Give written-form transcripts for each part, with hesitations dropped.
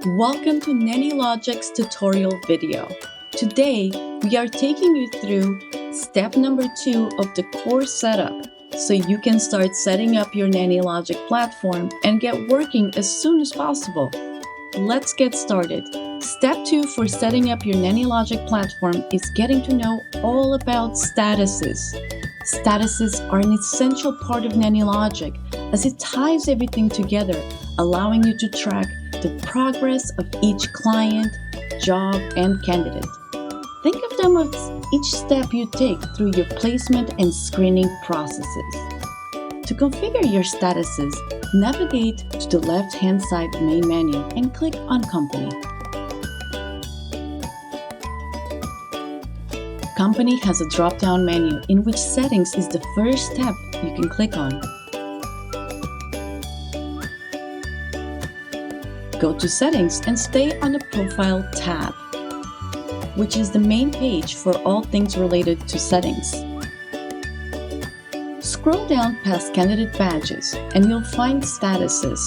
Welcome to Nanny Logic's tutorial video. Today, we are taking you through step number 2 of the core setup so you can start setting up your Nanny Logic platform and get working as soon as possible. Let's get started. Step 2 for setting up your Nanny Logic platform is getting to know all about statuses. Statuses are an essential part of Nanny Logic as it ties everything together, allowing you to track the progress of each client, job, and candidate. Think of them as each step you take through your placement and screening processes. To configure your statuses, navigate to the left-hand side of the main menu and click on Company. Company has a drop-down menu in which Settings is the first step you can click on. Go to Settings and stay on the Profile tab, which is the main page for all things related to settings. Scroll down past Candidate Badges and you'll find Statuses.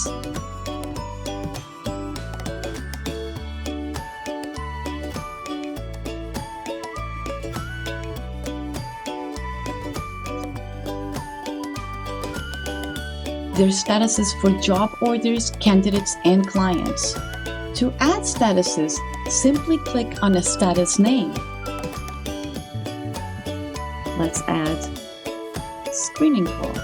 There's statuses for job orders, candidates, and clients. To add statuses, simply click on a status name. Let's add Screening Call.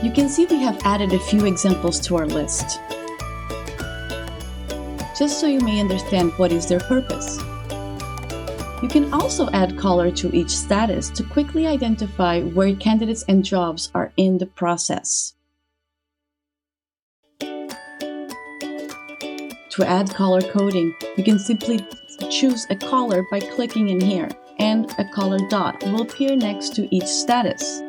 You can see we have added a few examples to our list, just so you may understand what is their purpose. You can also add color to each status to quickly identify where candidates and jobs are in the process. To add color coding, you can simply choose a color by clicking in here, and a color dot will appear next to each status.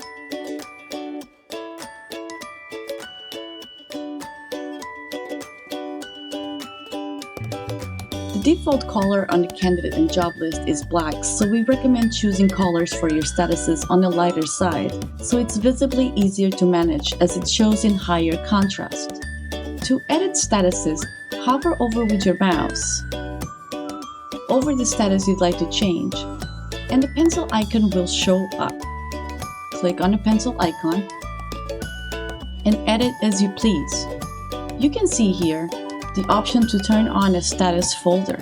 The default color on the candidate and job list is black, so we recommend choosing colors for your statuses on the lighter side, so it's visibly easier to manage as it shows in higher contrast. To edit statuses, hover over with your mouse over the status you'd like to change, and the pencil icon will show up. Click on the pencil icon and edit as you please. You can see here the option to turn on a status folder.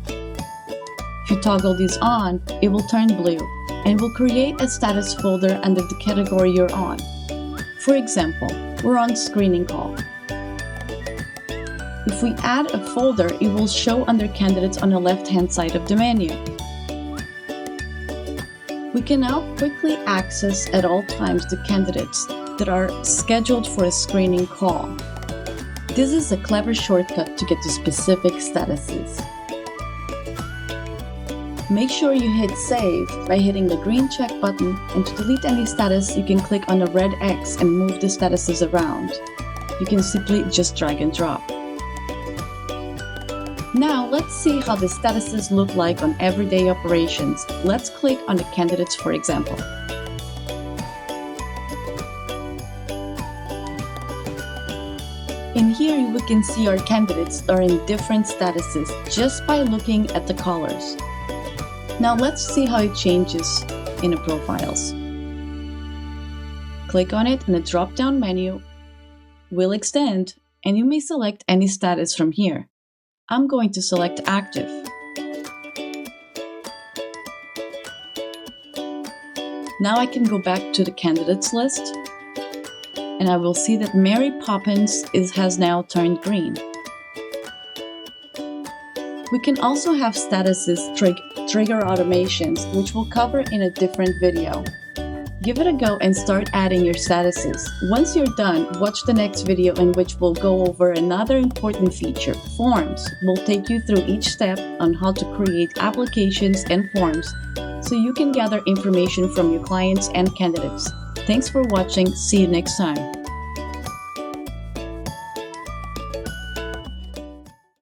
If you toggle these on, it will turn blue and will create a status folder under the category you're on. For example, we're on Screening Call. If we add a folder, it will show under Candidates on the left-hand side of the menu. We can now quickly access at all times the candidates that are scheduled for a screening call. This is a clever shortcut to get to specific statuses. Make sure you hit Save by hitting the green check button, and to delete any status, you can click on the red X and move the statuses around. You can simply just drag and drop. Now let's see how the statuses look like on everyday operations. Let's click on the candidates, for example. In here, we can see our candidates are in different statuses just by looking at the colors. Now let's see how it changes in the profiles. Click on it and the drop-down menu will extend, and you may select any status from here. I'm going to select Active. Now I can go back to the candidates list, and I will see that Mary Poppins has now turned green. We can also have statuses trigger automations, which we'll cover in a different video. Give it a go and start adding your statuses. Once you're done, watch the next video in which we'll go over another important feature, forms. We'll take you through each step on how to create applications and forms so you can gather information from your clients and candidates. Thanks for watching. See you next time.